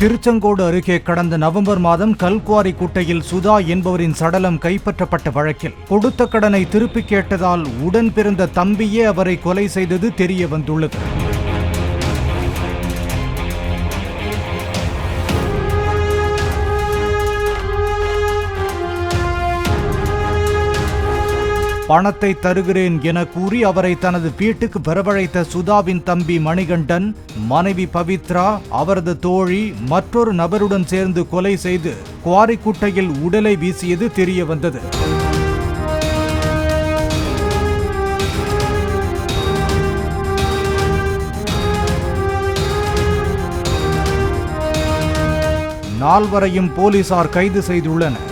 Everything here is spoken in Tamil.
திருச்செங்கோடு அருகே கடந்த நவம்பர் மாதம் கல்குவாரி குட்டையில் சுதா என்பவரின் சடலம் கைப்பற்றப்பட்ட வழக்கில் கொடுத்த கடனை திருப்பிக் கேட்டதால் உடன் பிறந்த தம்பியே அவரை கொலை செய்தது தெரிய வந்துள்ளது. பணத்தை தருகிறேன் என கூறி அவரை தனது வீட்டுக்கு வரவழைத்த சுதாவின் தம்பி மணிகண்டன், மனைவி பவித்ரா, அவரது தோழி மற்றொரு நபருடன் சேர்ந்து கொலை செய்து குவாரிக்குட்டையில் உடலை வீசியது தெரிய வந்தது. நால்வரையும் போலீசார் கைது செய்துள்ளனர்.